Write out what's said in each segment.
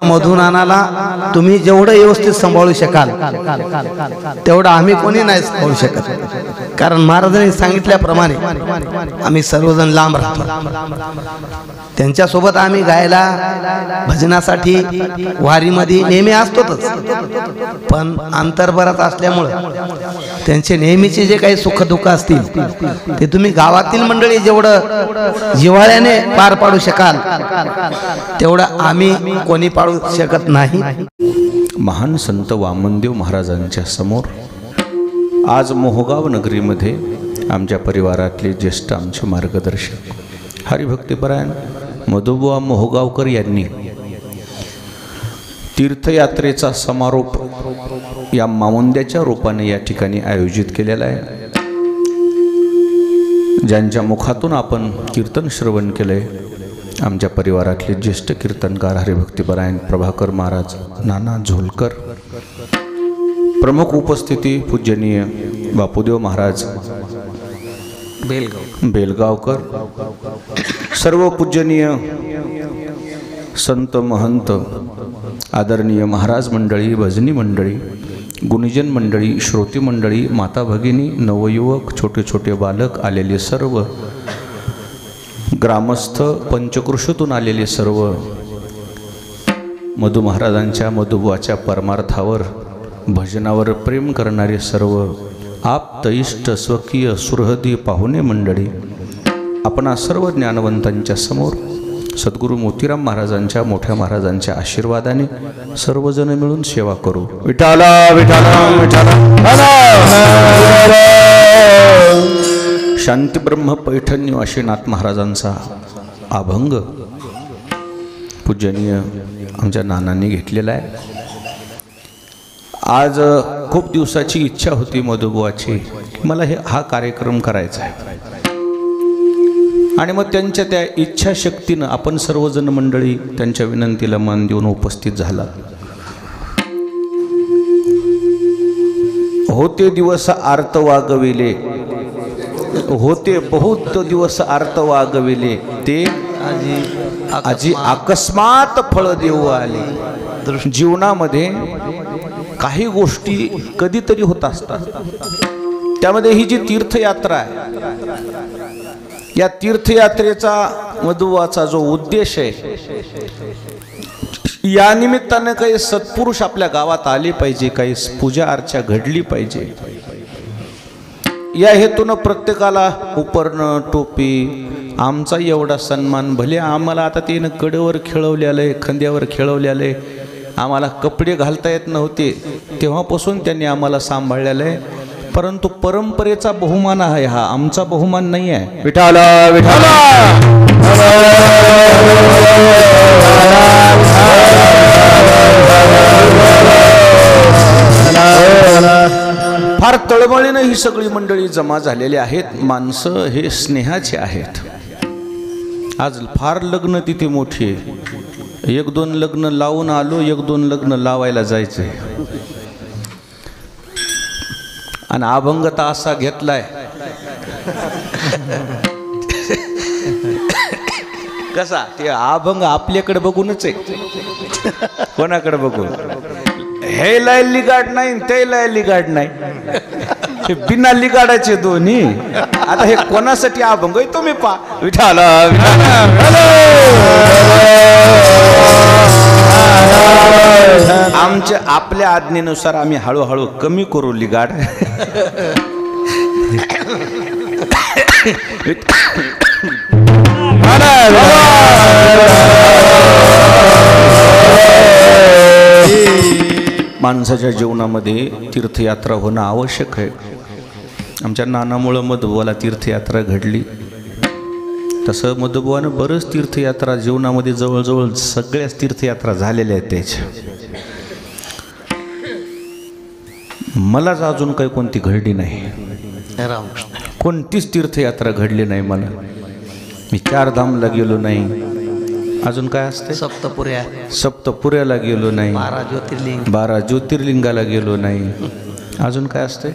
मधून आणाला तुम्ही जेवढं व्यवस्थित सांभाळू शकाल तेवढं आम्ही कोणी नाही सांभाळू शकत, कारण महाराजांनी सांगितल्याप्रमाणे आम्ही सर्वजण लांब राहतो। त्यांच्यासोबत आम्ही गायला भजनासाठी वारीमध्ये नेहमी असतोच, पण अंतर्भरात असल्यामुळं त्यांचे नेहमीचे जे काही सुख दुःख असतील ते तुम्ही गावातील मंडळी जेवढं जिव्हाळ्याने पार पाडू शकाल तेवढं आम्ही कोणी पाडू शकत नाही। महान संत वामनदेव महाराजांच्या समोर आज मोहगाव नगरीमध्ये आमच्या परिवारातले ज्येष्ठ आमचे मार्गदर्शक हरिभक्तीपरायण मधुबुवा मोहगावकर यांनी तीर्थयात्रेचा समारोप या मामुंद्याच्या रूपाने या ठिकाणी आयोजित केलेला आहे। ज्यांच्या मुखातून आपण कीर्तन श्रवण केलंय आमच्या परिवारातले ज्येष्ठ कीर्तनकार हरिभक्तीपरायण प्रभाकर महाराज नाना झोलकर, प्रमुख उपस्थिती पूजनीय बापूदेव महाराज बेलगावकर, सर्व पूजनीय संत महंत आदरणीय महाराज मंडळी, भजनी मंडळी, गुणीजन मंडळी, श्रोती मंडळी, माता भगिनी, नवयुवक, छोटे छोटे बालक, आलेले सर्व ग्रामस्थ, पंचकृषीतून आलेले सर्व मधु महाराजांच्या मधुबुवाच्या परमार्थावर भजनावर प्रेम करणारे सर्व आप्त इष्ट स्वकीय सुहृदी पाहुणे मंडळी, आपणा सर्व ज्ञानवंतांच्या समोर सद्गुरू मोतीराम महाराजांच्या मोठ्या महाराजांच्या आशीर्वादाने सर्वजण मिळून सेवा करू। विठाला विठाला विठाला शांती ब्रह्म पैठण निवासी नाथ महाराजांचा अभंग पूजनीय आमच्या नानांनी घेतलेला आहे। आज खूप दिवसाची इच्छा होती मधुबुवाची, मला हा कार्यक्रम करायचा आहे, आणि मग त्यांच्या त्या इच्छाशक्तीनं आपण सर्वजण मंडळी त्यांच्या विनंतीला मान देऊन उपस्थित झाला। होते दिवस आर्त वागविले, होते बहुत दिवस आर्त वागविले, ते आजी अकस्मात फळ देऊ आले। जीवनामध्ये काही गोष्टी कधीतरी होत असतात, त्यामध्ये ही जी तीर्थयात्रा आहे, या तीर्थयात्रेचा मधुबुवाचा जो उद्देश आहे, या निमित्तानं काही सत्पुरुष आपल्या गावात आले पाहिजे, काही पूजा अर्चा घडली पाहिजे, या हेतून प्रत्येकाला उपरणं, टोपी, आमचा एवढा सन्मान, भले आम्हाला आता त्यानं कडेवर खेळवलेलं आहे, खांद्यावर खेळवलेलं आहे, आम्हाला कपडे घालता येत नव्हते तेव्हापासून त्यांनी आम्हाला सांभाळलेलं आहे, परंतु परंपरेचा बहुमान आहे, हा आमचा बहुमान नाही आहे। विठाला विठाला फार तळमळीनं ही सगळी मंडळी जमा झालेली आहेत। माणसं हे स्नेहाचे आहेत। आज फार लग्न तिथे मोठी आहे, एक दोन लग्न लावून आलो, एक दोन लग्न लावायला जायचंय, आणि अभंग तर असा घेतलाय कसा, ते अभंग आपल्याकडे बघूनच आहे, कोणाकडे बघून, हे लय लिगाड नाही ते लय लिगाड नाही, हे बिना लिगाडाचे दोन्ही, आता हे कोणासाठी अभंग आहे तुम्ही पा। विठाला आमच्या आपल्या आज्ञेनुसार आम्ही हळूहळू कमी करू लिगाड। माणसाच्या जीवनामध्ये तीर्थयात्रा होणं आवश्यक आहे। आमच्या नानामुळं मधुबुवाला तीर्थयात्रा घडली, तसं मधुबुवानं बरंच तीर्थयात्रा जीवनामध्ये जवळजवळ सगळ्याच तीर्थयात्रा झालेल्या आहेत त्याच्या। मलाच अजून काही कोणती घडली नाही, कोणतीच तीर्थयात्रा घडली नाही मला। मी चारधामला गेलो नाही, अजून काय असते, सप्तपुऱ्याला गेलो नाही, 12 ज्योतिर्लिंगाला गेलो नाही, अजून काय असते,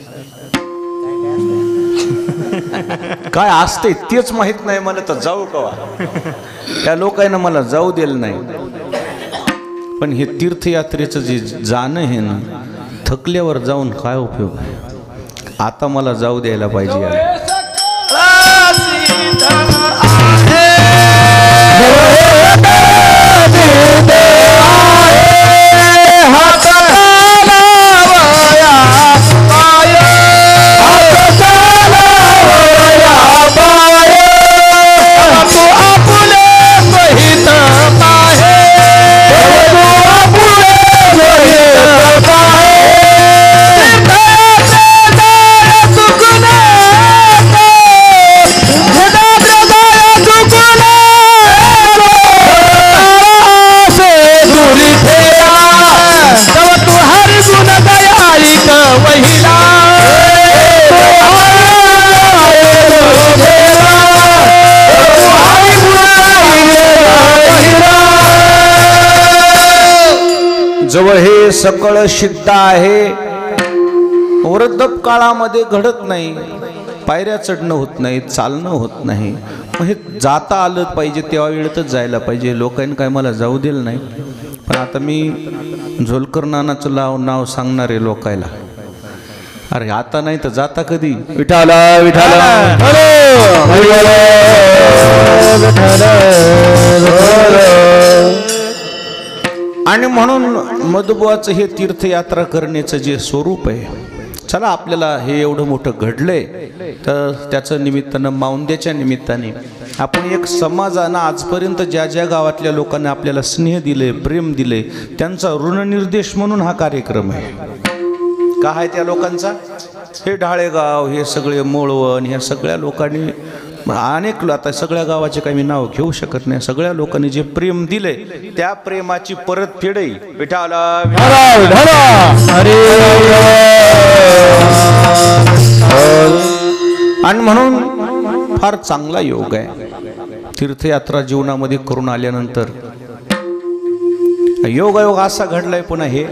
काय असते तेच माहित नाही मला, तर जाऊ कवा, त्या लोकांना मला जाऊ दिलं नाही। पण हे तीर्थयात्रेचं जे जाणं आहे ना, थकल्यावर जाऊन काय उपयोग आहे? आता मला जाऊ द्यायला पाहिजे यार. जवळ हे सकळ सिद्ध आहे. वृद्धप काळामध्ये घडत नाही, पायऱ्या चढणं होत नाही, चालणं होत नाही. मग हे जाता आलं पाहिजे, तेव्हा वेळेतच जायला पाहिजे. लोकांनी काय मला जाऊ दिलं नाही. पण आता मी झोलकर नानाचं नाव सांगणार आहे लोकायला. अरे आता नाही तर जाता कधी? विठाला विठाला आणि म्हणून मधुबुवाचं हे तीर्थयात्रा करण्याचं जे स्वरूप आहे, चला आपल्याला हे एवढं मोठं घडलंय तर त्याचं निमित्तानं, माऊंद्याच्या निमित्ताने आपण एक समाजानं आजपर्यंत ज्या ज्या गावातल्या लोकांना आपल्याला स्नेह दिले, प्रेम दिले, त्यांचा ऋणनिर्देश म्हणून हा कार्यक्रम आहे. का आहे त्या लोकांचा? हे ढाळेगाव, हे सगळे मोळवण, ह्या सगळ्या लोकांनी, अनेक, आता सगळ्या गावाचे काही मी नाव घेऊ शकत नाही, सगळ्या लोकांनी जे प्रेम दिले त्या प्रेमाची परतफेडही विठाला आणि म्हणून फार चांगला योग आहे. तीर्थयात्रा जीवनामध्ये करून आल्यानंतर योगायोग असा घडलाय. पुन्हा हे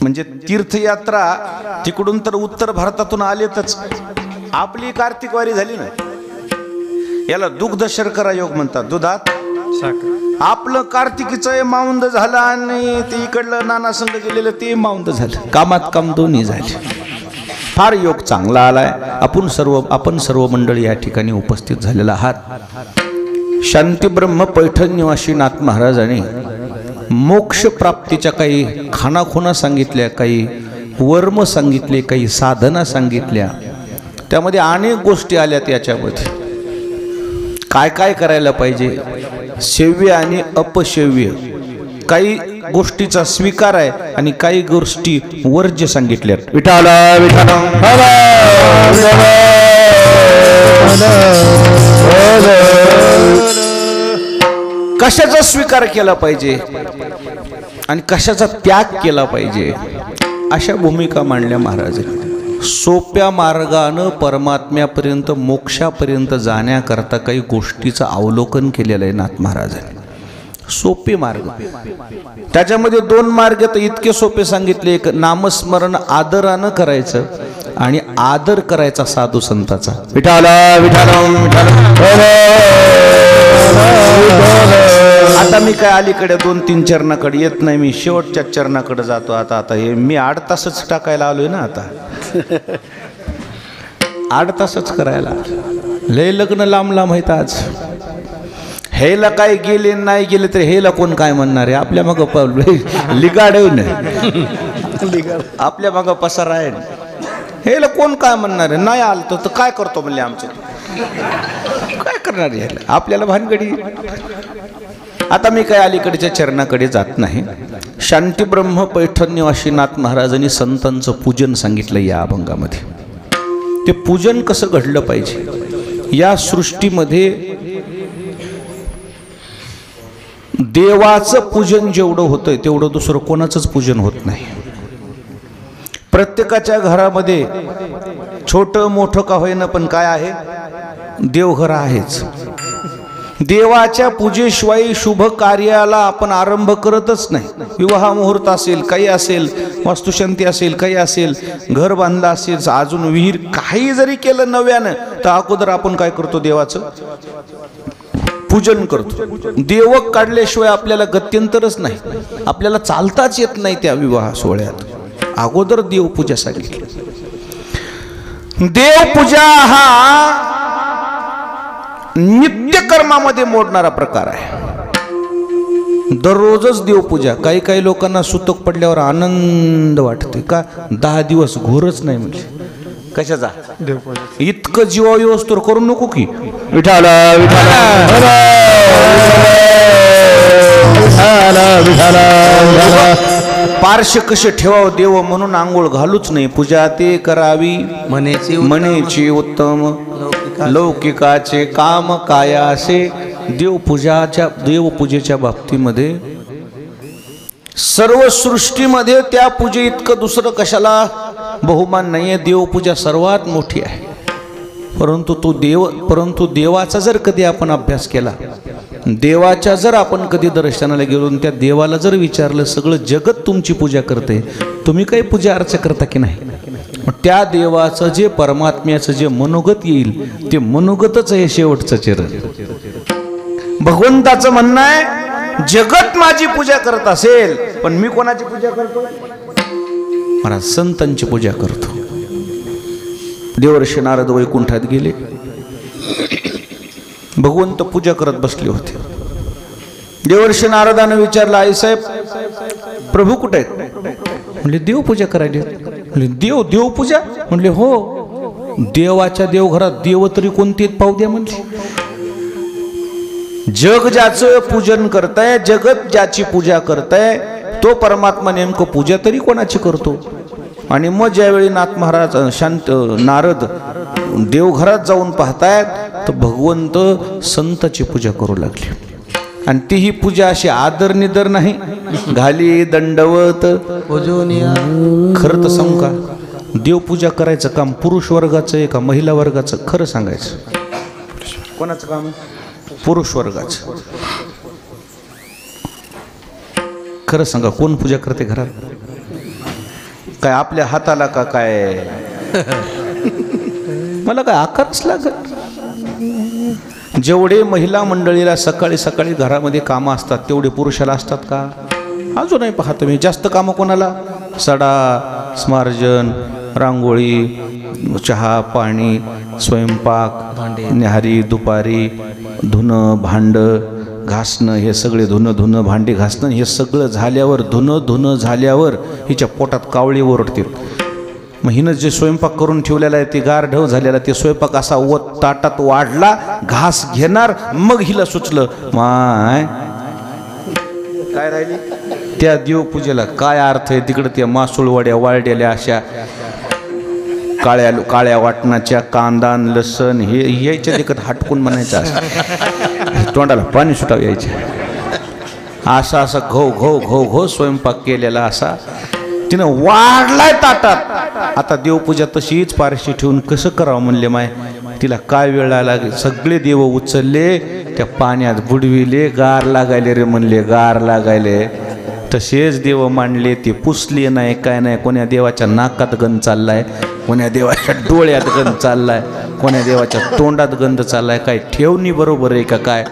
म्हणजे तीर्थयात्रा तिकडून तर उत्तर भारतातून आलेतच. आपली कार्तिक वारी झाली ना, याला दुग्ध शर्करा योग म्हणतात. दुधात आपलं कार्तिकीचं माऊंद झालं आणि ते इकडलं नाना संघ गेलेलं ते माऊंद झालं. कामात काम दोन्ही झाले. फार योग चांगला आलाय. आपण सर्व मंडळी या ठिकाणी उपस्थित झालेला आहात. शांती ब्रह्म पैठण निवासी नाथ महाराजांनी मोक्ष प्राप्तीच्या काही खानाखुणा सांगितल्या, काही वर्म सांगितले, काही साधना सांगितल्या. त्यामध्ये अनेक गोष्टी आल्यात. याच्यामध्ये काय काय करायला पाहिजे, सेव्य आणि अपसेव्य, काही गोष्टीचा स्वीकार आहे आणि काही गोष्टी वर्ज्य सांगितल्यात. विठाला विठाला कशाचा स्वीकार केला पाहिजे आणि कशाचा त्याग केला पाहिजे, अशा भूमिका मांडल्या महाराजांनी. सोप्या मार्गानं परमात्म्यापर्यंत, मोक्षापर्यंत जाण्याकरता काही गोष्टीचं अवलोकन केलेलं आहे नाथ महाराजांनी. सोपे मार्ग, त्याच्यामध्ये 2 मार्ग तर इतके सोपे सांगितले. एक नामस्मरण आदरानं करायचं आणि आदर करायचा साधू संताचा. विठाला विठाला आता मी काय अलीकडे 2-3 चरणाकडे येत नाही, मी शेवटच्या चरणाकडे जातो. आता हे मी 8 तासच टाकायला आलोय ना. आता 8 तासच करायला लय लग्न लांब लांब आहेत आज. हेला काय गेले नाही गेले तर हेला कोण काय म्हणणार आहे? आपल्या मग लिगाड आपल्या मग पसार आहे. हेला कोण काय म्हणणार आहे? नाही आलं तर काय करतो म्हणले आमचं, काय करणार आहे आपल्याला भानगडी. आता मी काय अलीकडच्या चरणाकडे जात नाही. शांती ब्रह्म पैठण निवासी नाथ महाराजांनी संतांचं पूजन सांगितलं या अभंगामध्ये. ते पूजन कसं घडलं पाहिजे, या सृष्टीमध्ये देवाचं पूजन जेवढं होतंय तेवढं दुसरं कोणाचंच पूजन होत नाही. प्रत्येकाच्या घरामध्ये छोटं मोठं का होईना पण काय आहे, देवघर आहेच. देवाच्या पूजेशिवाय शुभ कार्याला आपण आरंभ करतच नाही. विवाह मुहूर्त असेल, काही असेल, वास्तुशांती असेल, काही असेल, घर बांधलं असेल, अजून विहीर, काही जरी केलं नव्यानं तर अगोदर आपण काय करतो, देवाचं पूजन करतो. देवक काढल्याशिवाय आपल्याला गत्यंतरच नाही, आपल्याला चालताच येत नाही त्या विवाह सोहळ्यात. अगोदर देवपूजा सांगितली. देवपूजा हा नित्यकर्मामध्ये मोडणारा प्रकार आहे. दररोजच देवपूजा. काही काही लोकांना सुतक पडल्यावर आनंद वाटते का 10 दिवस घोरच नाही म्हणजे कशाचा इतकं जीवा व्यवस्था करू नको की विठाल पार्श्व कसे ठेवावं देव म्हणून आंघोळ घालूच नाही. पूजा ते करावी म्हणेची उत्तम लौकिकाचे काम काय असे. देवपूजेच्या बाबतीमध्ये सर्व सृष्टीमध्ये त्या पूजे इतकं दुसरं कशाला बहुमान नाहीये. देवपूजा सर्वात मोठी आहे. परंतु देवाचा जर कधी आपण अभ्यास केला, देवाच्या जर आपण कधी दर्शनाला गेलो, त्या देवाला जर विचारलं सगळं जगत तुमची पूजा करते, तुम्ही काही पूजा अर्चा करता की नाही, त्या देवाचं जे परमात्म्याचं जे मनोगत येईल ते मनोगतच आहे शेवटचं चरण. भगवंताचं म्हणणं आहे जगत माझी पूजा करत असेल पण मी कोणाची पूजा करतो? महाराज संतांची पूजा करतो. देवर्षी नारद वैकुंठात गेले. भगवंत पूजा करत बसले होते. देवर्षी नारदाने विचारलं, आई साहेब प्रभू कुठे आहेत? म्हणले देवपूजा करायला. म्हणले देवपूजा? म्हणले हो. देवाच्या देवघरात देव तरी कोणते पाहू द्या म्हणले. जग ज्याचं पूजन करताय, जगत ज्याची पूजा करताय, तो परमात्मा नेमकं पूजा तरी कोणाची करतो? आणि मग ज्यावेळी नाथ महाराज नारद देवघरात जाऊन पाहतायत तर भगवंत संताची पूजा करू लागले. आणि ती ही पूजा अशी आदर निदर नाही, घाली दंडवत खरं तर सांगू का, देवपूजा करायचं काम पुरुष वर्गाचं आहे का महिला वर्गाचं? खरं सांगायचं कोणाचं काम? पुरुष वर्गाचं. खरं सांगा कोण पूजा करते घरात? काय आपल्या हाताला का काय मला काय आकारच लागत. जेवढे महिला मंडळीला सकाळी सकाळी घरामध्ये कामं असतात तेवढे पुरुषाला असतात का? अजूनही पहा तुम्ही जास्त कामं कोणाला? सडा, स्मार्जन, रांगोळी, चहा पाणी, स्वयंपाक, न्याहारी, दुपारी, धुणं भांडं घासणं, हे सगळे धुणं भांडी घासणं, हे सगळं झाल्यावर धुणं झाल्यावर हिच्या पोटात कावळी ओरडतील. मग हिनं जे स्वयंपाक करून ठेवलेला आहे ते गारढव झालेला, ते स्वयंपाक असा ताटात वाढला, घास घेणार, मग हिला सुचलं माय काय राहिली त्या देवपूजेला काय अर्थ आहे? तिकडे त्या मासुळवड्या वाळलेल्या अशा काळ्या वाटणाच्या कांदा लसण हे यायच्या तिकड हटकून म्हणायचं असं तोंडाला पाणी सुटाव यायचे. असा घो स्वयंपाक केलेला असा तिनं वाढलाय ताटात. आता देवपूजा तशीच पारशी ठेवून कसं करावं म्हणले माय. तिला काय वेळ लागला, सगळे देव उचलले त्या पाण्यात बुडविले, गार लागायले रे म्हणले, गार लागायले. तसेच देव मांडले, ते पुसले नाही काय नाही. कोण्या देवाच्या नाकात गंध चाललाय, कोण्या देवाच्या डोळ्यात गंध चाललाय, कोण्या देवाच्या तोंडात गंध चाललाय. काय ठेवणी बरोबर आहे का काय?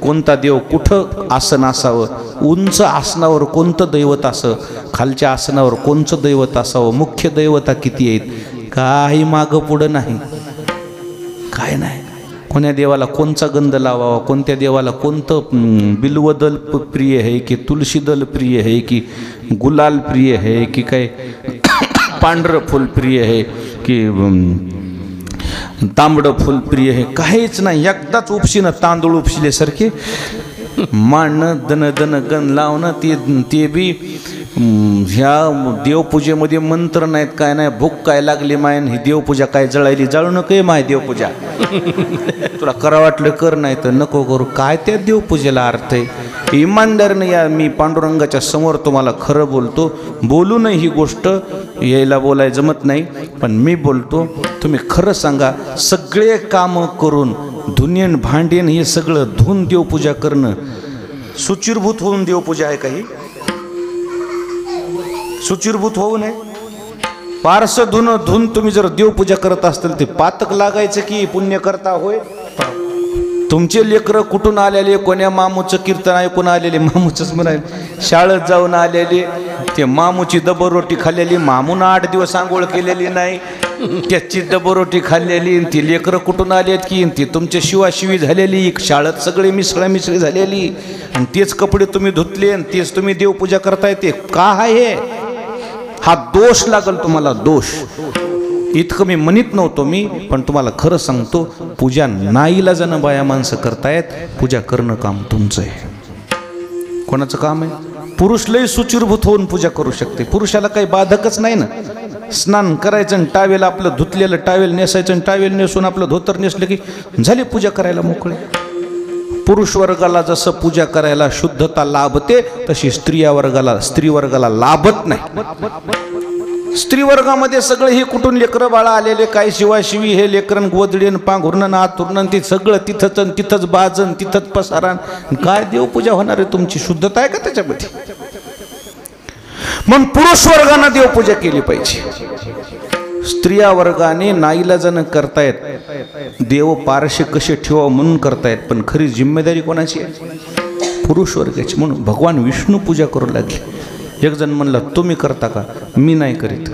कोणता देव कुठं आसन असावं, उंच आसनावर कोणतं दैवत असं, खालच्या आसनावर कोणचं दैवत असावं, मुख्य दैवता किती आहेत, काही मागं पुढं नाही, काय नाही. कोण्या देवाला कोणचा गंध लावावा, कोणत्या देवाला कोणतं बिल्वदल प्रिय आहे की तुलसी दल प्रिय आहे की गुलाल प्रिय आहे की काय पांढरं फुल प्रिय आहे की तांबडं फुल प्रिय आहे, काहीच नाही. एकदाच उपशीनं तांदूळ उपशिल्यासारखे मांडणं दन दन गण लावणं. ते बी ह्या देवपूजेमध्ये मंत्र नाहीत काय नाही. भूक काय लागली मायन, ही देवपूजा काय जळायली, जळू नको माय देवपूजा. तुला करा वाटलं कर, नाही तर नको करू. काय त्या देवपूजेला अर्थ आहे? इमानदारीनं या, मी पांडुरंगाच्या समोर तुम्हाला खरं बोलतो, बोलू नये ही गोष्ट यायला बोलाय जमत नाही, पण मी बोलतो. तुम्ही खरं सांगा, सगळे कामं करून धुन्यन भांडेन हे सगळं धुवून देवपूजा करणं सुचिरभूत होऊन देवपूजा आहे काही? सुचिरभूत होऊ नये. पारस धुन तुम्ही जर देवपूजा करत असतील ते पातक लागायचं की पुण्य करता होय? तुमचे लेकरं कुठून आलेले, कोण्या मामूचं कीर्तन ऐकून आलेले, मामूचंच म्हणाले, शाळेत जाऊन आलेले, ते मामूची दबरोटी खाल्लेली, मामून 8 दिवस आंघोळ केलेली नाही, त्याची दबरोटी खाल्लेली, ती लेकरं कुठून आलेत की ती तुमच्या शिवाशिवी झालेली, शाळेत सगळे मिसळी झालेली, आणि तेच कपडे तुम्ही धुतले आणि तेच तुम्ही देवपूजा करताय. ते का आहे? हा दोष लागल तुम्हाला, दोष. इतकं मी म्हणत नव्हतो मी, पण तुम्हाला खरं सांगतो, पूजा नाईलाजानं बाया माणसं करतायत, पूजा करणं काम तुमचं आहे. कोणाचं काम आहे? पुरुष लय सुचिरभूत होऊन पूजा करू शकते, पुरुषाला काही बाधकच नाही ना. स्नान करायचं आणि टावेल आपलं धुतलेलं टावेल नेसायचं आणि टावेल नेसून आपलं धोतर नेसलं की झाली पूजा करायला मोकळे. पुरुष वर्गाला जसं पूजा करायला शुद्धता लाभते, तशी स्त्री वर्गाला लाभत नाही. स्त्री वर्गामध्ये सगळे हे कुठून लेकरं बाळा आलेले, काय शिवाशिवी, हे लेकरन गोदडीन पांघुरण आतुरण, ती सगळं तिथंच तिथंच बाजन, तिथंच पसारण, काय देवपूजा होणार आहे? तुमची शुद्धता आहे का त्याच्यामध्ये? मग पुरुष वर्गाने देवपूजा केली पाहिजे. स्त्रिया वर्गाने नाईलाजानं करतायत, देव पारशे कसे ठेवा म्हणून करतायत, पण खरी जिम्मेदारी कोणाची आहे? पुरुष वर्गाची. म्हणून भगवान विष्णू पूजा करू लागले. एक जण म्हणला, तुम्ही करता का? मी नाही करीत,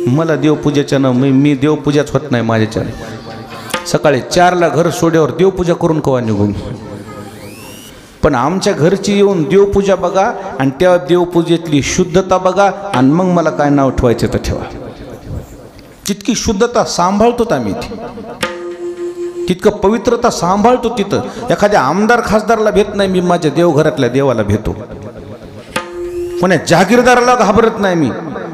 मला देवपूजेच्यानं मी देवपूजाच होत नाही माझ्याच्यानं. सकाळी 4ला घर सोड्यावर देवपूजा करून कवा निघून. पण आमच्या घरची येऊन देवपूजा बघा आणि त्या देवपूजेतली शुद्धता बघा, आणि मग मला काय नाव ठेवायचं तर ठेवा. जितकी शुद्धता सांभाळतो आम्ही, तितकं पवित्रता सांभाळतो. तिथं एखाद्या आमदार खासदारला भेट नाही मी, माझ्या देवघरातल्या देवाला भेटतो. कोण्या जागीरदाराला घाबरत नाही मी,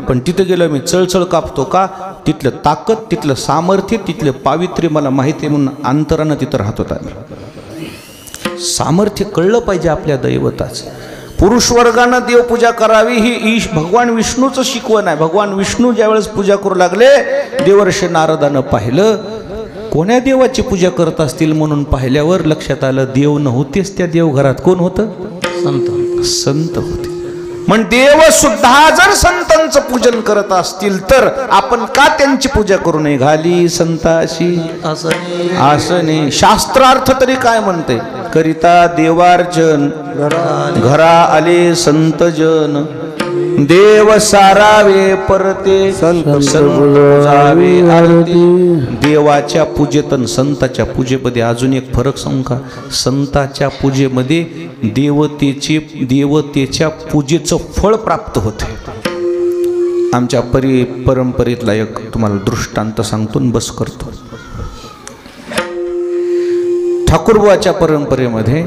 पण तिथं गेलो मी चळचळ कापतो. का? तिथलं ताकद, तिथलं सामर्थ्य, तिथलं पावित्र्य मला माहिती आहे म्हणून अंतरानं तिथं राहत होता. सामर्थ्य कळलं पाहिजे आपल्या दैवताच. पुरुष वर्गानं देवपूजा करावी ही भगवान विष्णूचं शिकवण आहे. भगवान विष्णू ज्यावेळेस पूजा करू लागले, देवर्षी नारदानं पाहिलं, कोण्या देवाची पूजा करत असतील म्हणून पाहिल्यावर लक्षात आलं, देव नव्हतेच त्या देवघरात. कोण होतं? संत होते. पण देव सुद्धा जर संतांचं पूजन करत असतील तर आपण का त्यांची पूजा करू नये? घाली संताशी आसने. शास्त्रार्थ तरी काय म्हणते? करिता देवार्चन घरा आले संतजन, देव सारावे परते संत पूजावे आरती. देवाच्या पूजेतन संताच्या पूजेमध्ये अजून एक फरक सांगू का? संताच्या पूजेमध्ये देवतेच्या पूजेचं फळ प्राप्त होते. आमच्या परंपरेतला एक तुम्हाला दृष्टांत सांगतो आणि बस करतो. ठाकूरबुवाच्या परंपरेमध्ये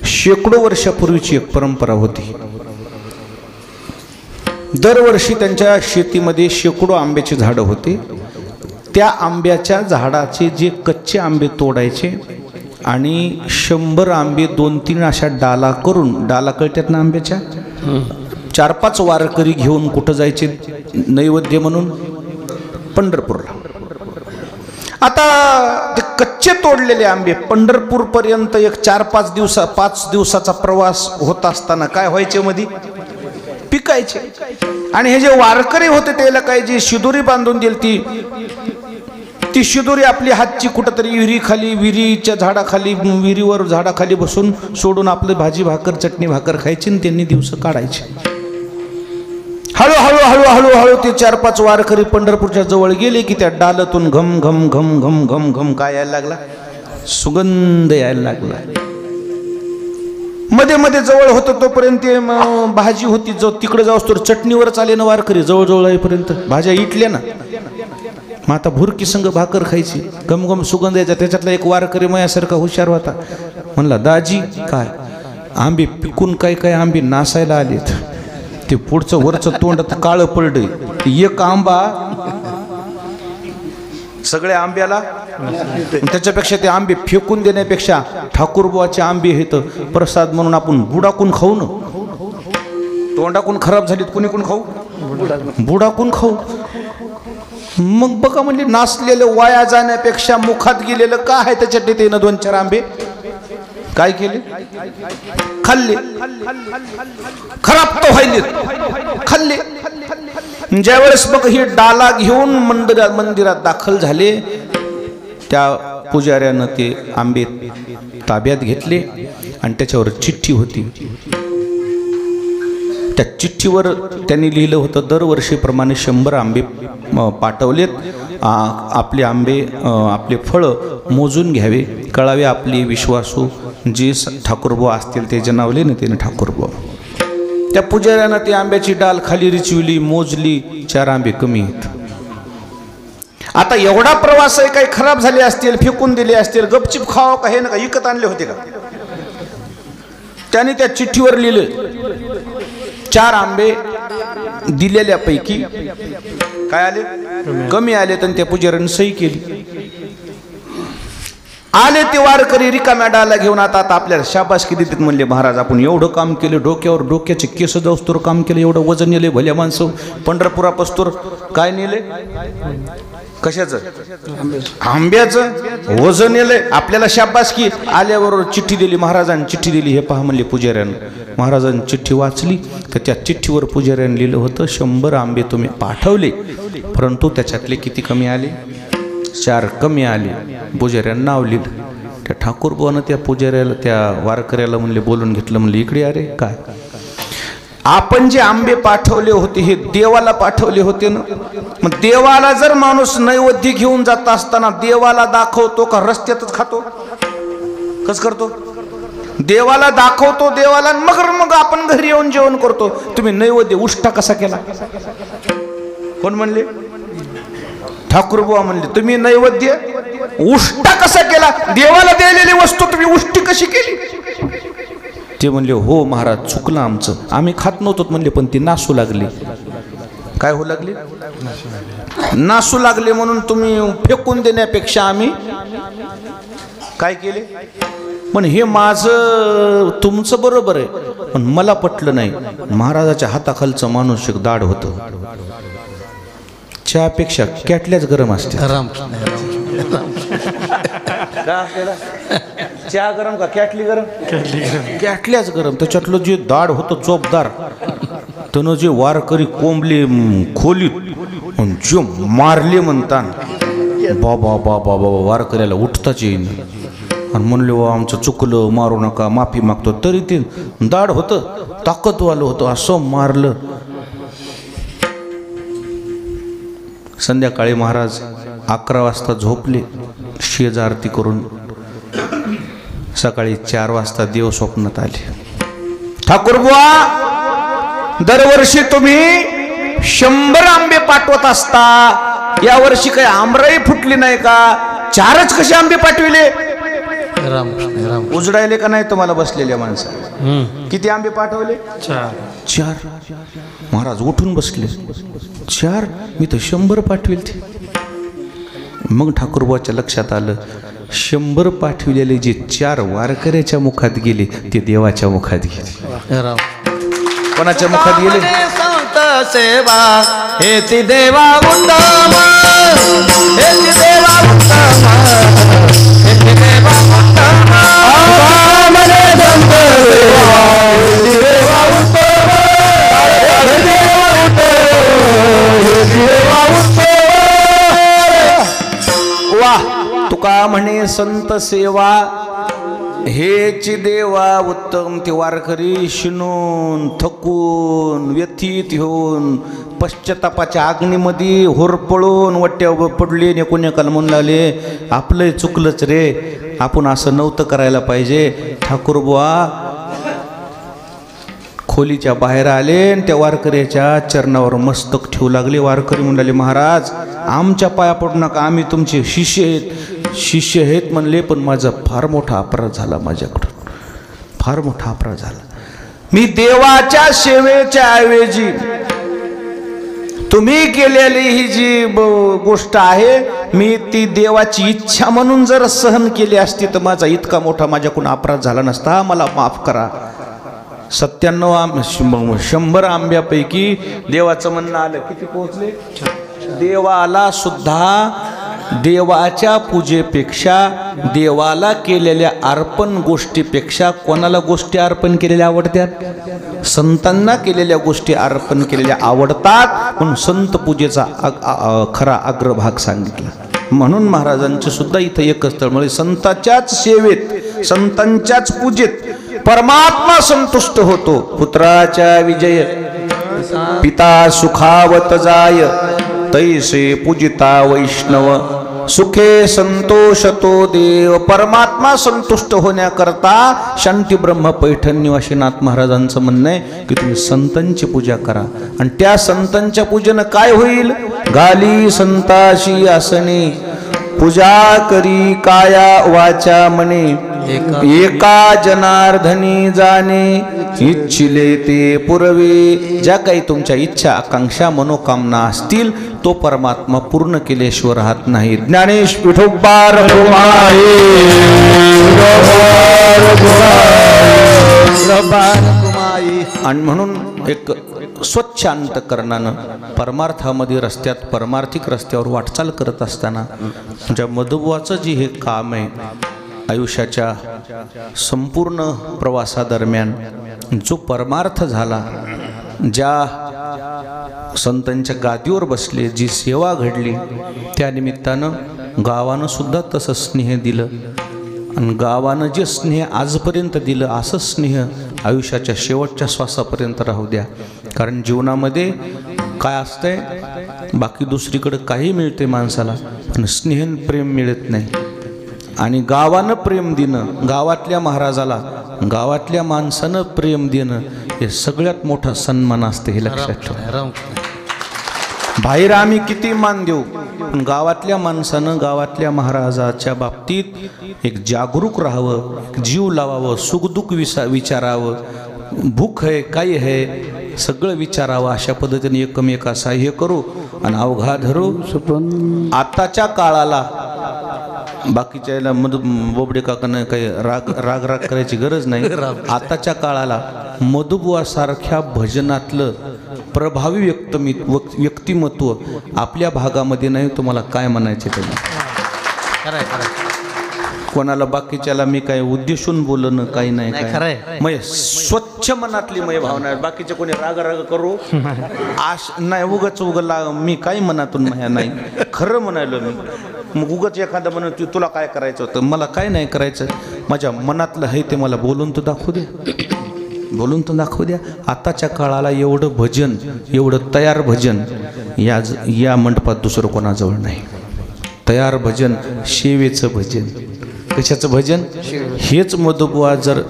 शेकडो वर्षापूर्वीची एक परंपरा होती. दरवर्षी त्यांच्या शेतीमध्ये शेकडो आंब्याची झाडं होती. त्या आंब्याच्या झाडाचे जे कच्चे आंबे तोडायचे आणि 100 आंबे 2-3 अशा डाला करून, डाला कळतात ना आंब्याच्या, 4-5 वारकरी घेऊन कुठं जायचे नैवेद्य म्हणून? पंढरपूरला. आता ते कच्चे तोडलेले आंबे पंढरपूर पर्यंत एक 5 दिवसाचा प्रवास होत असताना काय व्हायचे? मध्ये पिकायचे. आणि हे जे वारकरी होते त्याला काय जी शिदोरी बांधून दिली, ती शिदोरी आपली हातची कुठंतरी विहिरीच्या झाडाखाली, विहिरीवर झाडाखाली बसून सोडून आपलं भाजी भाकर चटणी भाकर खायची आणि त्यांनी दिवस काढायचे. हळूहळू ते 4-5 वारकरी पंढरपूरच्या जवळ गेले की त्या डालातून घम घम घम घम घम घम काय यायला लागला? सुगंध यायला लागला. मध्ये मध्ये जवळ होतं तोपर्यंत भाजी होती, जो तिकडे जाऊस तर चटणीवर चाले ना वारकरी, जवळजवळ येईपर्यंत भाज्या इटल्या ना. मग आता भुरकी संग भाकर खायची, गमगम सुगंध यायचा. त्याच्यातला एक वारकरी मयासारखा हुशार होता, म्हणला, दाजी काय आंबे पिकून काय काय आंबे नासायला आलेत, ते पुढचं वरचं तोंडात काळं पडलंय, एक आंबा सगळ्या आंब्याला, त्याच्यापेक्षा ते आंबे फेकून देण्यापेक्षा ठाकूरबुवाचे आंबे आहेत प्रसाद म्हणून आपण बुडाकून खाऊ ना. तोंडाकून खराब झालीत, कोणीकून खाऊ? बुडाकून खाऊ. मग बघा म्हणजे नासलेलं वाया जाण्यापेक्षा मुखात गेलेलं का आहे त्याच्यात ते 2-4 आंबे काय केले? खाल्ले. खराब तो व्हायले, खाल्ले. ज्यावेळेस मग ही डाला घेऊन मंदिरात दाखल झाले, त्या पुजाऱ्यानं ते आंबे ताब्यात घेतले आणि त्याच्यावर चिठ्ठी होती. त्या चिठ्ठीवर त्यांनी लिहिलं होतं, दरवर्षीप्रमाणे 100 आंबे पाठवलेत. आपले आंबे, आपले फळं मोजून घ्यावे, कळावे आपली विश्वासू जे ठाकूरबुवा असतील ते जनावले ना त्याने ठाकूरबुवा. त्या पुजाऱ्यानं ती आंब्याची डाल खाली रिचविली, मोजली, 4 आंबे कमी आहेत. आता एवढा प्रवास आहे, काही खराब झाले असतील, फेकून दिले असतील, गपचिप खावा का हे ना का विकत आणले होते का? त्याने त्या चिठ्ठीवर लिहिलं 4 आंबे दिलेल्यापैकी काय आले, कमी आले. तर त्या पुजाऱ्याने सही केली. आले ते वारकरी रिकाम्या डाला घेऊन. आता आपल्याला शाबासकी देतात म्हणले, महाराज आपण एवढं काम केलं, डोक्यावर डोक्याचे केस जाऊस्तोर काम केलं, एवढं वजन नेले भल्या माणसं. पंढरपुरापास्तोर काय नेले, कशाचं, आंब्याचं वजन नेलंय. आपल्याला शाबासकी. आल्याबरोबर चिठ्ठी दिली, महाराजांनी चिठ्ठी दिली. हे पहा म्हणले पुजाऱ्यानं. महाराजांनी चिठ्ठी वाचली तर त्या चिठ्ठीवर पुजाऱ्यानं लिहिलं होतं, 100 आंबे तुम्ही पाठवले, परंतु त्याच्यातले किती कमी आले, 4 कमी आले. पुजाऱ्यानं नाव लिहिलं. त्या ठाकूरबुवानं त्या पुजाऱ्याला, त्या वारकऱ्याला म्हणले, बोलून घेतलं. म्हणले, इकडे अरे काय, आपण जे आंबे पाठवले होते हे देवाला पाठवले होते ना. मग देवाला जर माणूस नैवेद्य घेऊन जात असताना देवाला दाखवतो का रस्त्यातच खातो, कस करतो? देवाला दाखवतो देवाला, मग आपण घरी येऊन जेवण करतो. तुम्ही नैवेद्य उष्टा कसा केला? कोण म्हणले? ठाकूरबुवा म्हणले, तुम्ही नैवेद्य उष्टा कसा केला? देवाला दिलेली वस्तू तुम्ही उष्टी कशी केली? ते म्हणले, हो महाराज चुकलं आमचं, आम्ही खात नव्हतो म्हणले, पण ती नासू लागली. काय होऊ लागली? नासू लागले. म्हणून तुम्ही फेकून देण्यापेक्षा आम्ही काय केले? पण हे माझं तुमचं बरोबर आहे, पण मला पटलं नाही. महाराजाच्या हाताखालचं माणूस एक दाढ होतं, चहापेक्षा कॅटल्याच गरम असते. चहा गरम का कॅटली गरम? कॅटल्याच गरम. त्याच्यातलं जे दाढ होतं चोपदार, त्यानं जे वारकरी कोंबले खोलीत जे मारले म्हणतात, बाबा बाबा बाबा वारकऱ्याला उठताच येईन. आणि म्हणले, वा आमचं चुकलं, मारू नका, माफी मागतो. तरी ते दाढ होतं, ताकदवालं होतं, असं मारलं. संध्याकाळी महाराज 11 वाजता झोपले, शेज आरती करून. सकाळी 4 वाजता देव स्वप्नात आले. ठाकूरबुवा, दरवर्षी तुम्ही 100 आंबे पाठवत असता, यावर्षी काही आंबराई फुटली नाही का? 4च कसे आंबे पाठविले? उजडायले का नाही तुम्हाला बसलेल्या माणसा? किती आंबे पाठवले? 4. महाराज उठून बसले. 4? मी तर 100 पाठविले ते. मग ठाकूरबुवाच्या लक्षात आलं, 100 पाठविलेले जे 4 वारकऱ्याच्या मुखात गेले ते देवाच्या मुखात गेले. कोणाच्या मुखात गेले? संत सेवा हेती देवा उत्तम, हेती देवा उत्तम, हेती देवा उत्तम. मने संत सेवा हेती देवा उत्तम, हेती देवा उत्तम, हेती देवा उत्तम. वाह, तुका म्हणे संत सेवा हेची देवा उत्तम. ते वारकरी शिनून थकून व्यथित होऊन पश्चातापाच्या अग्नीमध्ये होरपळून वट्यावर पडले. एकोणेकाला म्हणून लागले, आपलं चुकलंच रे, आपण असं नव्हतं करायला पाहिजे. ठाकूरबुवा खोलीच्या बाहेर आले आणि त्या वारकऱ्याच्या चरणावर मस्तक ठेवू लागले. वारकरी म्हणाले, महाराज आमच्या पाया पडू नका, आम्ही तुमचे शिष्य आहेत म्हणले, पण माझा फार मोठा अपराध झाला, माझ्याकडून फार मोठा अपराध झाला. मी देवाच्या सेवेच्या ऐवजी तुम्ही केलेली ही जी गोष्ट आहे, मी ती देवाची इच्छा म्हणून जर सहन केली असती तर माझा इतका मोठा माझ्याकडून अपराध झाला नसता. मला माफ करा. 100 आंब्यापैकी देवाचं म्हणणं आलं. किती पोहोचले? देवाला सुद्धा देवाच्या पूजेपेक्षा, देवाला केलेल्या अर्पण गोष्टीपेक्षा कोणाला गोष्टी अर्पण केलेल्या आवडतात? संतांना केलेल्या गोष्टी अर्पण केलेल्या आवडतात. म्हणून संत पूजेचा खरा अग्रभाग सांगितला. म्हणून महाराजांचे सुद्धा इथं एकच स्थळ म्हणजे संतांच्याच सेवेत संतांच्याच पूजेत परमात्मा संतुष्ट होतो. पुत्राच्या विजय पिता सुखावत जाय तैसे पूजिता वैष्णव सुखे संतोषतो देव. परमात्मा संतुष्ट होण्याकरता शांती ब्रह्म पैठण निवासीनाथ महाराजांचं म्हणणं आहे की तुम्ही संतांची पूजा करा. आणि त्या संतांच्या पूजेनं काय होईल? गाली संताशी आसने पूजा करी काया वाचा मने एका जनार्दनी जाणे इच्छिले ते पुरवे. ज्या काही तुमच्या इच्छा आकांक्षा मनोकामना असतील तो परमात्मा पूर्ण केल्याशिवाय राहत नाही. ज्ञानेश विठोबार आणि म्हणून एक स्वच्छ अंतकरणानं परमार्थामध्ये रस्त्यात परमार्थिक रस्त्यावर वाटचाल करत असताना ज्या मधुबुवाचं जे हे काम आहे आयुष्याच्या संपूर्ण प्रवासादरम्यान जो परमार्थ झाला, ज्या संतांच्या गादीवर बसले, जी सेवा घडली, त्या निमित्तानं गावानं सुद्धा तसं स्नेह दिलं. आणि गावानं जे स्नेह आजपर्यंत दिलं असं स्नेह आयुष्याच्या शेवटच्या श्वासापर्यंत राहू द्या. कारण जीवनामध्ये काय असतंय, बाकी दुसरीकडे काही मिळते माणसाला पण स्नेह प्रेम मिळत नाही. आणि गावानं प्रेम देणं, गावातल्या महाराजाला गावातल्या माणसानं प्रेम देणं हे सगळ्यात मोठा सन्मान असते. हे लक्षात ठेवा. बाहेर आम्ही किती मान देऊ पण गावातल्या माणसानं गावातल्या महाराजाच्या बाबतीत एक जागरूक राहावं, जीव लावावं, सुखदुःख विचारावं, भूक आहे काही आहे सगळं विचारावं. अशा पद्धतीने एकमेका सहाय्य करू आणि अवघा धरू. आताच्या काळाला बाकीच्या याला बोबडे काकांना काही राग करायची गरज नाही. आताच्या काळाला मधुबुवासारख्या भजनातलं प्रभावी व्यक्तिमत्व आपल्या भागामध्ये नाही. तुम्हाला काय म्हणायचे त्यांना? कोणाला बाकीच्याला मी काय उद्देशून बोलणं काही नाही. मग स्वच्छ मनातली मय भावना. बाकीचे कोणी राग करू आश नाही. उगच मी काही मनातून माया नाही. खरं म्हणायलो मी. मग उगच एखादं म्हणून तुला काय करायचं होतं, मला काय नाही करायचं, माझ्या मनातलं आहे ते मला बोलून तर दाखवू द्या, बोलून तर दाखवू द्या. आताच्या काळाला एवढं भजन, एवढं तयार भजन या मंडपात दुसरं कोणाजवळ नाही. तयार भजन, सेवेचं भजन. कशाचं भजन? हेच मधुबुवा जर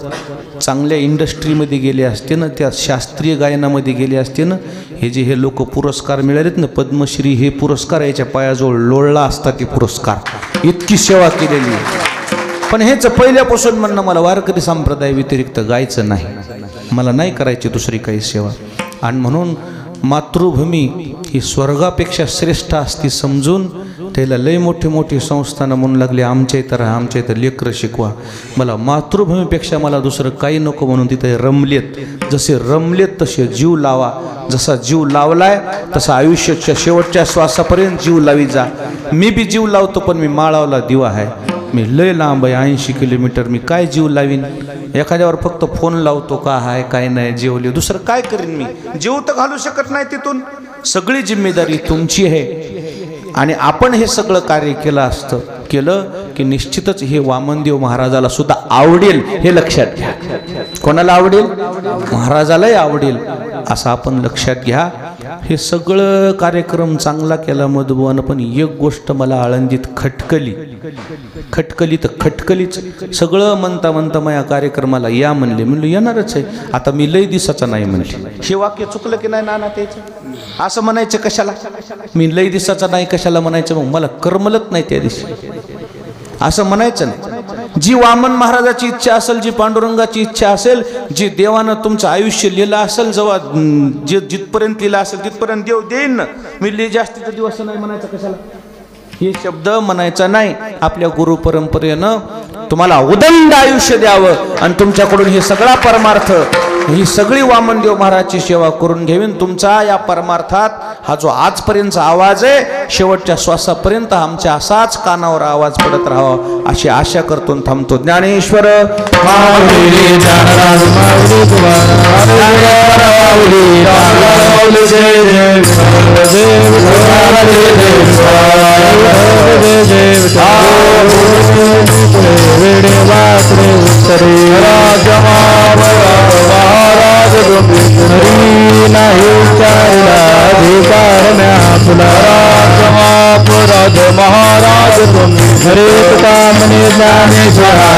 चांगल्या इंडस्ट्रीमध्ये गेले असते ना, त्या शास्त्रीय गायनामध्ये गेले असते ना, हे जे लोक पुरस्कार मिळालेत ना, पद्मश्री हे पुरस्कार याच्या पायाजवळ लोळला असता. ते पुरस्कार इतकी सेवा केलेली आहे. पण हेच पहिल्यापासून म्हणणं मला वारकरी संप्रदाय व्यतिरिक्त गायचं नाही, मला नाही करायची दुसरी काही सेवा. आणि म्हणून मातृभूमी ही स्वर्गापेक्षा श्रेष्ठ असती समजून त्याला लय मोठी मोठी संस्थानं म्हणू लागली आमच्या इथं राहा, आमच्या इथं लेकरं शिकवा. मला मातृभूमीपेक्षा मला दुसरं काही नको म्हणून तिथे रमलेत. जसे रमलेत तसे जीव लावा. जसा जीव लावलाय तसा आयुष्याच्या शेवटच्या श्वासापर्यंत जीव लावी जा. मी बी जीव लावतो पण मी माळावला दिवा आहे. मी लय लांब आहे 80 किलोमीटर. मी काय जीव लावीन? एखाद्यावर फक्त फोन लावतो का आहे काय नाही जेवले, दुसरं काय करीन मी? जीव तर घालू शकत नाही तिथून. सगळी जिम्मेदारी तुमची आहे. आणि आपण हे सगळं कार्य केलं की निश्चितच हे वामनदेव महाराजाला सुद्धा आवडेल. हे लक्षात घ्या. कोणाला आवडेल? महाराजालाही आवडेल असं आपण लक्षात घ्या. हे सगळं कार्यक्रम चांगला केला मधुबुवानं. पण एक गोष्ट मला आळंदीत खटकली तर खटकलीच. सगळं म्हणता माझ्या कार्यक्रमाला या म्हणलं येणारच आहे. आता मी लय दिवसाचा नाही म्हणले. हे वाक्य चुकलं की नाही नाना? त्याचं असं म्हणायचं कशाला? मी लय दिवसाचा नाही कशाला म्हणायचं? मग मला करमलत नाही त्या दिवशी असं म्हणायचं नाही. जी वामन महाराजाची इच्छा असेल, जी पांडुरंगाची इच्छा असेल, जी देवानं तुमचं आयुष्य लिहिलं असेल, जेव्हा जिथपर्यंत लिहिलं असेल तिथपर्यंत देव देईन ना. मी लय जास्तीचा दिवस नाही म्हणायचं कशाला? हे शब्द म्हणायचा नाही. आपल्या गुरु परंपरेनं तुम्हाला उदंड आयुष्य द्यावं आणि तुमच्याकडून हे सगळा परमार्थ, ही सगळी वामनदेव महाराजची सेवा करून घेवीन. तुमचा या परमार्थात हा जो आजपर्यंतचा आवाज आहे शेवटच्या श्वासापर्यंत आमच्या असाच कानावर आवाज पडत राहावा अशी आशा करतो. थांबतो. ज्ञानेश्वर जय सरे महाराज हरी नाही चारला अधिकार तुला राज महाराज हरे तुका मने ज्ञानेश्वरा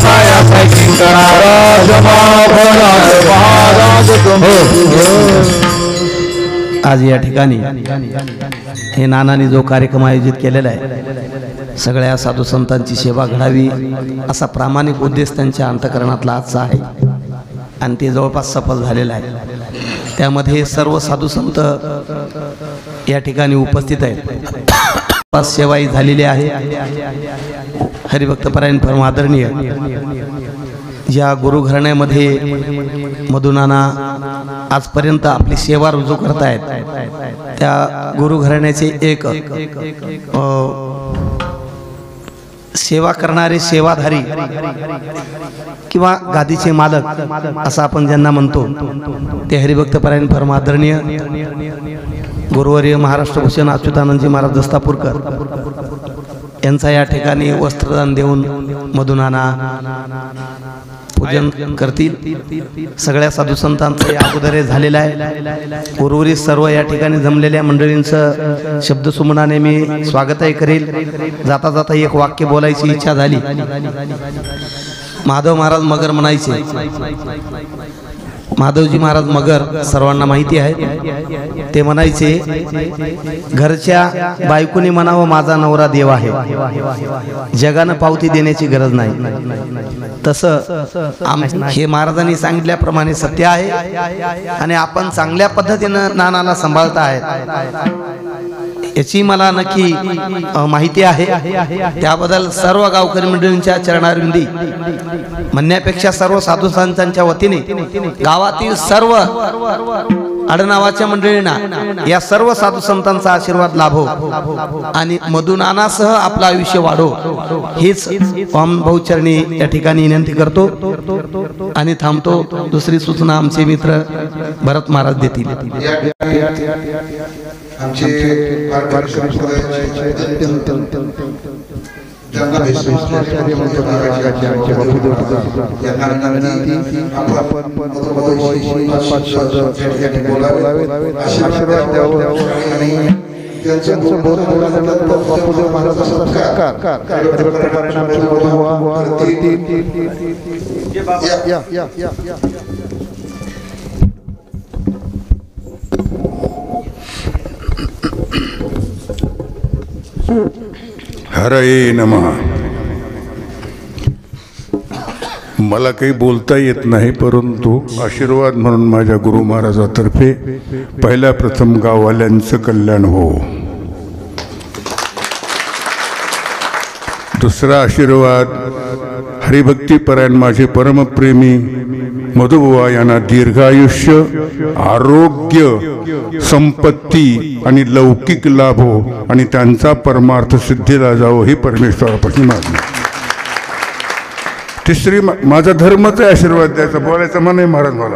पाया पैकी करा राज महाराज आज या ठिकाणी हे नानांनी जो कार्यक्रम आयोजित केलेला आहे सगळ्या साधू संतांची सेवा घडावी असा प्रामाणिक उद्देश त्यांच्या अंतःकरणातला आजचा आहे आणि ते जवळपास सफल झालेलं आहे. त्यामध्ये सर्व साधू संत या ठिकाणी उपस्थित आहेत. सेवाही झालेली आहे. हरिभक्तपरायण परम आदरणीय या गुरुघराण्यामध्ये मधुनाना आजपर्यंत आपली सेवा रुजू करतायत. त्या गुरुघराण्याचे एक सेवा करणारे सेवाधारी किंवा गादीचे मालक असं आपण ज्यांना म्हणतो ते हरिभक्तपरायण परम आदरणीय गुरुवर्य महाराष्ट्र भूषण अच्युतानंदजी महाराज दस्तापूरकर यांचा या ठिकाणी वस्त्रदान देऊन मधुनाना पूजन करतील. सगळ्या साधू संतांचं अगोदर झालेलं आहे. उर्वरित सर्व या ठिकाणी जमलेल्या मंडळींचं शब्दसुमनाने मी स्वागतही करेल. जाता जाता एक वाक्य बोलायची इच्छा झाली. माधव महाराज मगर म्हणायचे. माधवजी महाराज मगर सर्वांना माहिती आहे. ते म्हणायचे घरच्या बायकोनी म्हणावं माझा नवरा देव आहे, जगानं पावती देण्याची गरज नाही. तसं हे महाराजांनी सांगितल्याप्रमाणे सत्य आहे आणि आपण चांगल्या पद्धतीनं नानाला सांभाळता आहे याची मला नक्की माहिती आहे. त्याबद्दल सर्व गावकरी मंडळींच्या चरणारविंदी म्हणण्यापेक्षा सर्व साधू संतांच्या वतीने गावातील सर्व आडनावाच्या मंडळींना या सर्व साधू संतांचा आशीर्वाद लाभो आणि मधुनानासह आपलं आयुष्य वाढो हीच भाऊचरणी या ठिकाणी विनंती करतो आणि थांबतो. दुसरी सूचना आमचे मित्र भरत महाराज देतील. हरये नमः. मला काही बोलता येत नाही, परंतु आशीर्वाद म्हणून माझ्या गुरु महाराजातर्फे पहिल्या प्रथम गाववाल्यांचं कल्याण हो. दुसरा आशीर्वाद हरिभक्तीपरायण माझे परमप्रेमी मधुबुवा यांना दीर्घायुष्य, आरोग्य, संपत्ती आणि लौकिक लाभ हो आणि त्यांचा परमार्थ सिद्धीला जावो ही परमेश्वरापासून मागणी. तिसरी माझा धर्मचा आशीर्वाद द्यायचा. बोलायचा मन आहे महाराज, मला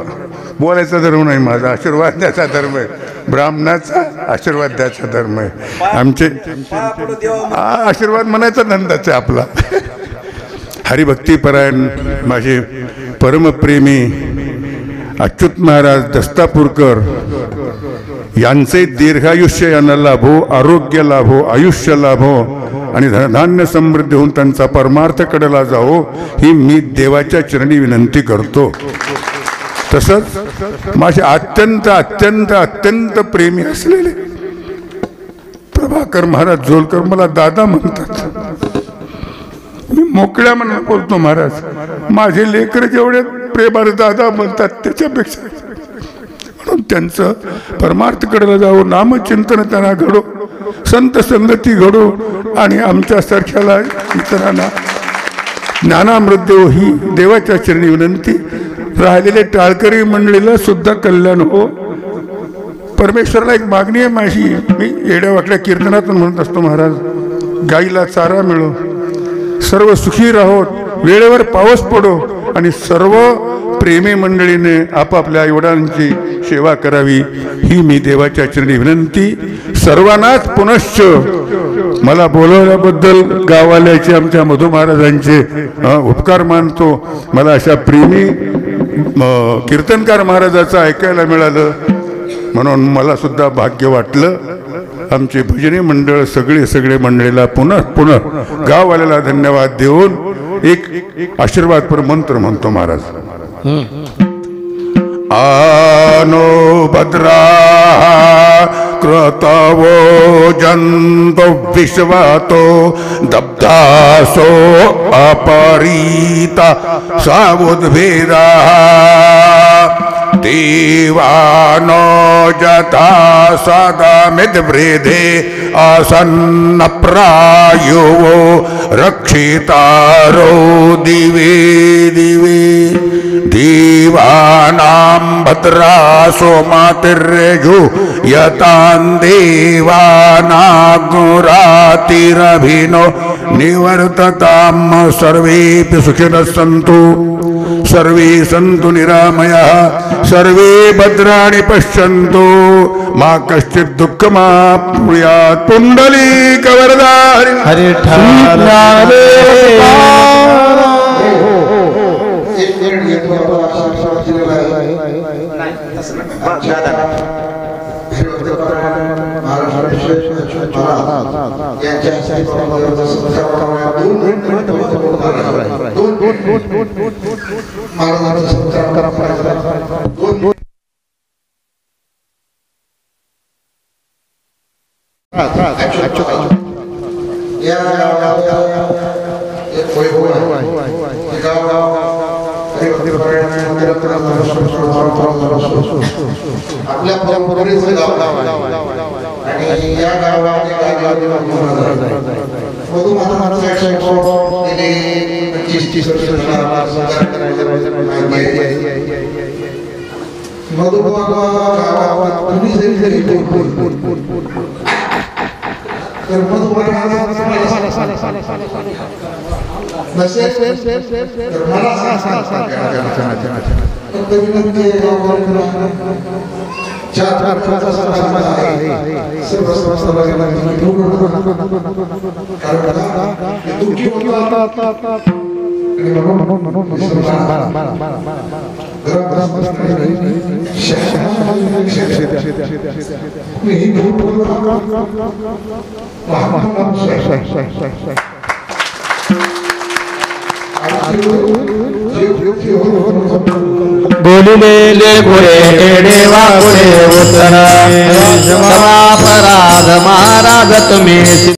बोलायचा धर्म नाही, माझा आशीर्वाद द्यायचा धर्म आहे. ब्राह्मणाचा आशीर्वाद द्यायचा धर्म आहे. आमचे आशीर्वाद म्हणायचा धंदाच आहे आपला. हरिभक्तीपरायण माझे परमप्रेमी अच्युत महाराज दस्तापूरकर यांचे दीर्घायुष्य यांना लाभो, आरोग्य लाभो, आयुष्य लाभो आणि धनधान्य समृद्धी होऊन त्यांचा परमार्थ कडेला जावो ही मी देवाच्या चरणी विनंती करतो. तसंच माझे अत्यंत अत्यंत अत्यंत प्रेमी असलेले प्रभाकर महाराज जोलकर मला दादा म्हणतात. मी मोकळ्या मनात बोलतो महाराज. माझे लेकर जेवढे प्रेमाने दादा म्हणतात त्याच्यापेक्षा म्हणून त्यांचं परमार्थकडे जावं, नामचिंतन त्यांना घडो, संत संगती घडो आणि आमच्यासारख्याला इतरांना ज्ञानामृत देव ही देवाच्या चरणी विनंती. राहिलेले टाळकरी मंडळीला सुद्धा कल्याण हो. परमेश्वराला एक मागणी आहे माझी. मी येड्या वाकड्या कीर्तनातून म्हणत असतो महाराज, गाईला चारा मिळो, सर्व सुखी राहोत, वेळेवर पाऊस पडो आणि सर्व प्रेमी मंडळीने आपापल्या आईवडिलांची सेवा करावी ही मी देवाच्या चरणी विनंती. सर्वांनाच पुनश्च मला बोलवल्याबद्दल गाववाल्याचे आमच्या मधु महाराजांचे उपकार मानतो. मला अशा प्रेमी कीर्तनकार महाराजाचं ऐकायला मिळालं म्हणून मला सुद्धा भाग्य वाटलं. आमचे भजनी मंडळ सगळे मंडळीला पुन्हा गाववाल्याला धन्यवाद देऊन एक आशीर्वादपर मंत्र म्हणतो महाराज. आनो भद्रा कृतवो जंतो विश्वातो दब्धासो अपरीता सावुद्भेदा देवानो जथा सदमिद्वृधे आसन्न प्रायो रक्षितारो दिवे दिवे देवानां भद्रासो मातिर्यजु यतां देवानागुरातिरभिनो निवर्ततां सर्वेऽपि सुखिनः सन्तु सर्वे सन्तु निरामयाः सर्वे भद्राणि पश्यन्तु मा कश्चित् दुःखमाप्नुयात् पुण्डलीकवरदा हरि आपल्या परंपरेचं गाव आणि या गावाने मधु महाराजांच्या गेले 25-30 वर्ष मधु गावात कुणी जरी तर मधु नसेल तर मला चार समाज आहे सर्व बोलिलेले घोडे देवा घोडे उत्तर क्षमापराध महाराज तुम्ही